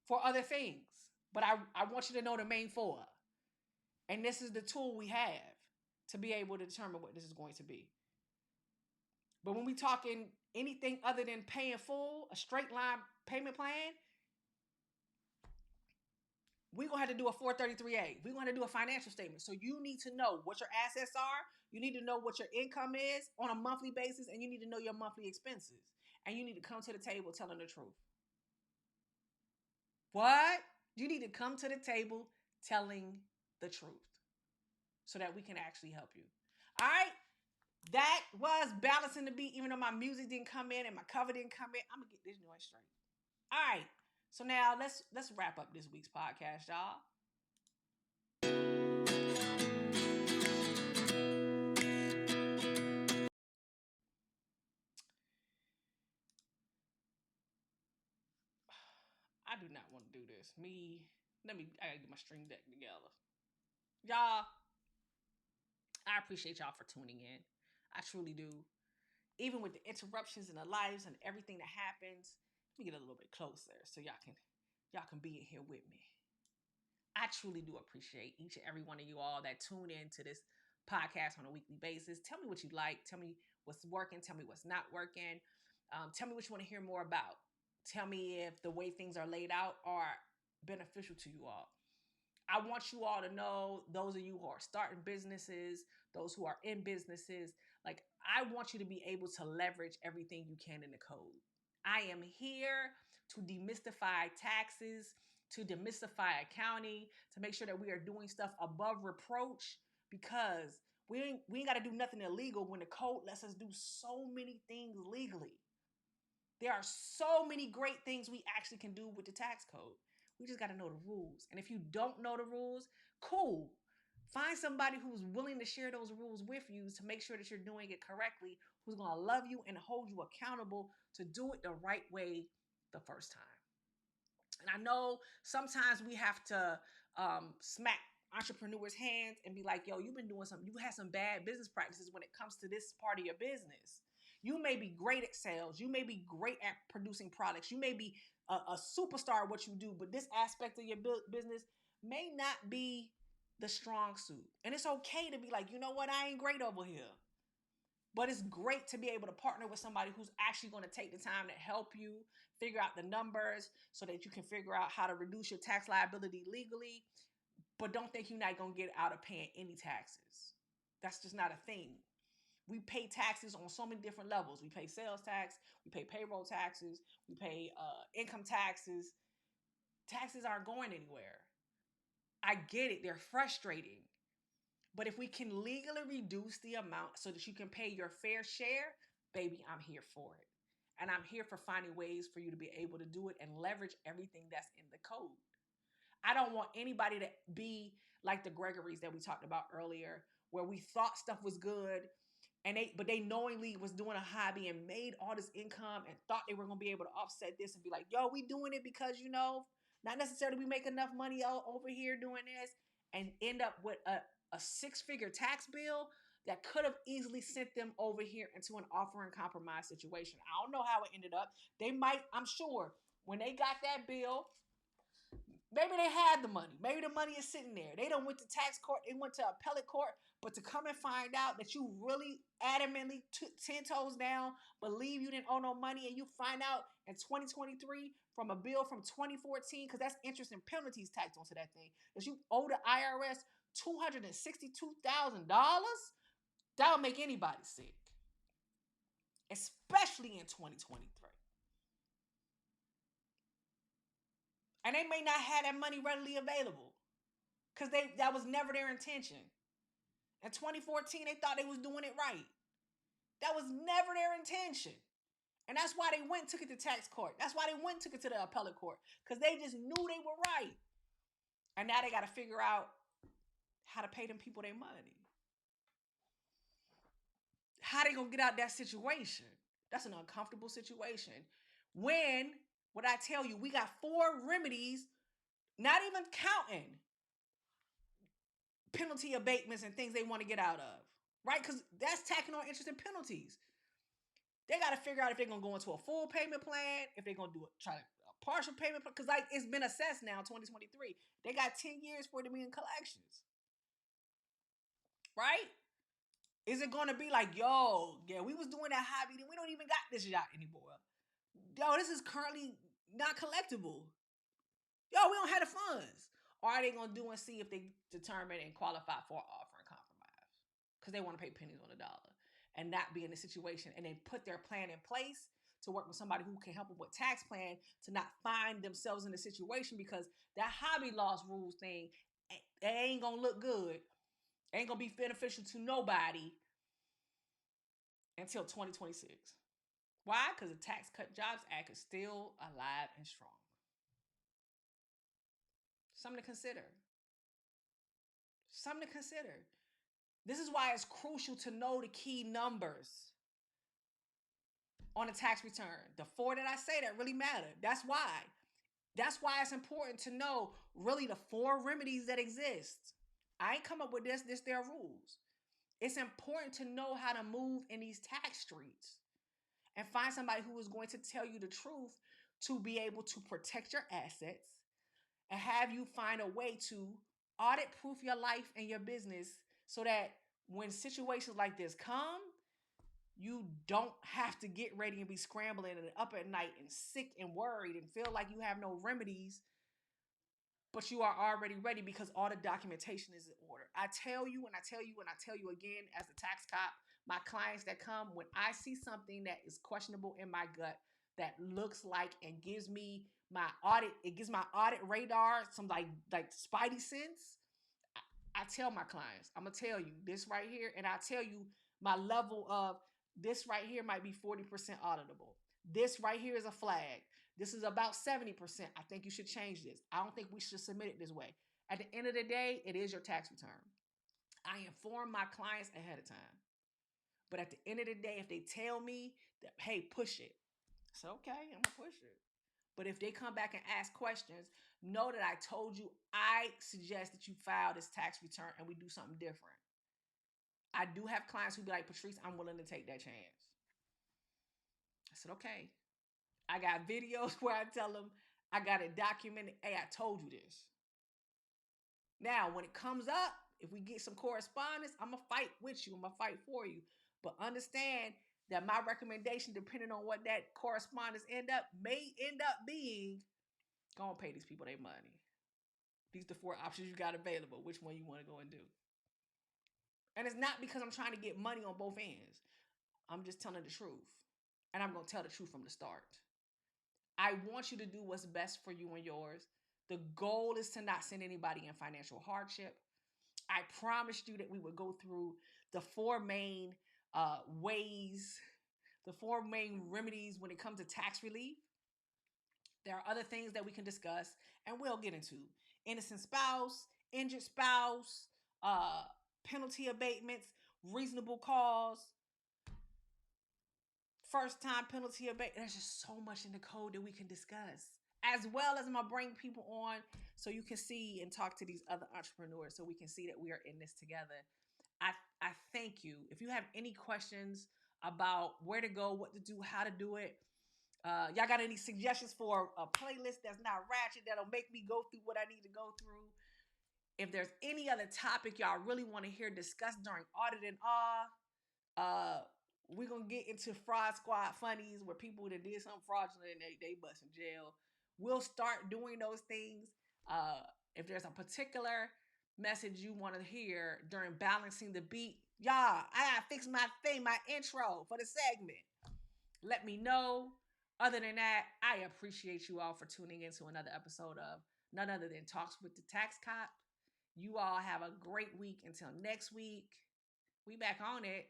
for other things, but I want you to know the main 4. And this is the tool we have to be able to determine what this is going to be. But when we talking anything other than paying full, a straight line payment plan, we're going to have to do a 433A. We're going to do a financial statement. So you need to know what your assets are. You need to know what your income is on a monthly basis, and you need to know your monthly expenses. And you need to come to the table telling the truth. What? You need to come to the table telling the truth so that we can actually help you. All right? That was balancing the beat, even though my music didn't come in and my cover didn't come in. I'm going to get this noise straight. All right. So now let's wrap up this week's podcast, y'all. I do not want to do this. I gotta get my stream deck together. Y'all, I appreciate y'all for tuning in. I truly do. Even with the interruptions in the lives and everything that happens, let me get a little bit closer so y'all can be in here with me. I truly do appreciate each and every one of you all that tune in to this podcast on a weekly basis. Tell me what you like. Tell me what's working. Tell me what's not working. Tell me what you want to hear more about. Tell me if the way things are laid out are beneficial to you all. I want you all to know, those of you who are starting businesses, those who are in businesses, like, I want you to be able to leverage everything you can in the code. I am here to demystify taxes, to demystify accounting, to make sure that we are doing stuff above reproach, because we ain't got to do nothing illegal when the code lets us do so many things legally. There are so many great things we actually can do with the tax code. We just got to know the rules. And if you don't know the rules, cool. Find somebody who's willing to share those rules with you to make sure that you're doing it correctly, who's going to love you and hold you accountable to do it the right way the first time. And I know sometimes we have to smack entrepreneurs' hands and be like, yo, you've been doing something. You had some bad business practices when it comes to this part of your business. You may be great at sales. You may be great at producing products. You may be a superstar at what you do, but this aspect of your business may not be the strong suit. And it's okay to be like, you know what? I ain't great over here. But it's great to be able to partner with somebody who's actually going to take the time to help you figure out the numbers so that you can figure out how to reduce your tax liability legally. But don't think you're not going to get out of paying any taxes. That's just not a thing. We pay taxes on so many different levels. We pay sales tax, we pay payroll taxes, we pay income taxes. Taxes aren't going anywhere. I get it. They're frustrating. But if we can legally reduce the amount so that you can pay your fair share, baby, I'm here for it. And I'm here for finding ways for you to be able to do it and leverage everything that's in the code. I don't want anybody to be like the Gregories that we talked about earlier, where we thought stuff was good and they knowingly was doing a hobby and made all this income and thought they were going to be able to offset this and be like, yo, we doing it because, not necessarily we make enough money over here doing this, and end up with a six-figure tax bill that could have easily sent them over here into an offer and compromise situation. I don't know how it ended up. They might, I'm sure, when they got that bill, maybe they had the money. Maybe the money is sitting there. They done went to tax court. They went to appellate court. But to come and find out that you really adamantly 10 toes down, believe you didn't owe no money, and you find out in 2023 from a bill from 2014, because that's interest and penalties taxed onto that thing, that you owe the IRS $262,000, that'll make anybody sick, especially in 2023. And they may not have that money readily available because that was never their intention. In 2014, they thought they was doing it right. That was never their intention. And that's why they went and took it to tax court. That's why they went and took it to the appellate court, because they just knew they were right. And now they got to figure out how to pay them people their money. How they going to get out that situation? That's an uncomfortable situation. When, what I tell you, we got 4 remedies, not even counting penalty abatements and things they want to get out of, right? Because that's tacking on interest and penalties. They got to figure out if they're going to go into a full payment plan, if they're going to try a partial payment plan, because it's been assessed now, 2023. They got 10 years for it to be in collections, right? Is it going to be like, yo, yeah, we was doing that hobby, then we don't even got this yacht anymore. Yo, this is currently not collectible. Yo, we don't have the funds. Or are they going to do and see if they determine and qualify for an offer and compromise? Because they want to pay pennies on the dollar and not be in the situation, and then put their plan in place to work with somebody who can help them with tax plan to not find themselves in a situation, because that hobby loss rules thing, it ain't going to look good. It ain't going to be beneficial to nobody until 2026. Why? Because the Tax Cut Jobs Act is still alive and strong. Something to consider. Something to consider. This is why it's crucial to know the key numbers on a tax return. The 4 that I say that really matter. That's why. That's why it's important to know really the 4 remedies that exist. I ain't come up with this their rules. It's important to know how to move in these tax streets and find somebody who is going to tell you the truth to be able to protect your assets and have you find a way to audit proof your life and your business so that when situations like this come, you don't have to get ready and be scrambling and up at night and sick and worried and feel like you have no remedies, but you are already ready because all the documentation is in order. I tell you, and I tell you, and I tell you again, as a tax cop, my clients that come, when I see something that is questionable in my gut, that looks like and gives me my audit, it gives my audit radar some like spidey sense. I tell my clients, I'm gonna tell you this right here, and I tell you my level of this right here might be 40% auditable. This right here is a flag. This is about 70%. I think you should change this. I don't think we should submit it this way. At the end of the day, it is your tax return. I inform my clients ahead of time. But at the end of the day, if they tell me that, hey, push it, it's okay, I'm gonna push it. But if they come back and ask questions, know that I told you I suggest that you file this tax return and we do something different. I do have clients who be like, Patrice, I'm willing to take that chance. I said, okay. I got videos where I tell them, I got it documented. Hey, I told you this. Now, when it comes up, if we get some correspondence, I'm going to fight with you. I'm going to fight for you. But understand that my recommendation, depending on what that correspondence may end up being, go and pay these people their money. These are the 4 options you got available. Which one you want to go and do? And it's not because I'm trying to get money on both ends. I'm just telling the truth. And I'm going to tell the truth from the start. I want you to do what's best for you and yours. The goal is to not send anybody in financial hardship. I promised you that we would go through the 4 main ways, the 4 main remedies when it comes to tax relief. There are other things that we can discuss and we'll get into. Innocent spouse, injured spouse, penalty abatements, reasonable cause, first time penalty abatement. There's just so much in the code that we can discuss. As well as I'm going to bring people on so you can see and talk to these other entrepreneurs so we can see that we are in this together. I thank you. If you have any questions about where to go, what to do, how to do it, y'all got any suggestions for a playlist that's not ratchet that'll make me go through what I need to go through? If there's any other topic y'all really want to hear discussed during Audit and we're going to get into fraud squad funnies where people that did something fraudulent and they bust in jail. We'll start doing those things. If there's a particular message you want to hear during balancing the beat, y'all, I gotta fix my thing, my intro for the segment. Let me know. Other than that, I appreciate you all for tuning in to another episode of none other than Talks with the Tax Cop. You all have a great week. Until next week, we back on it.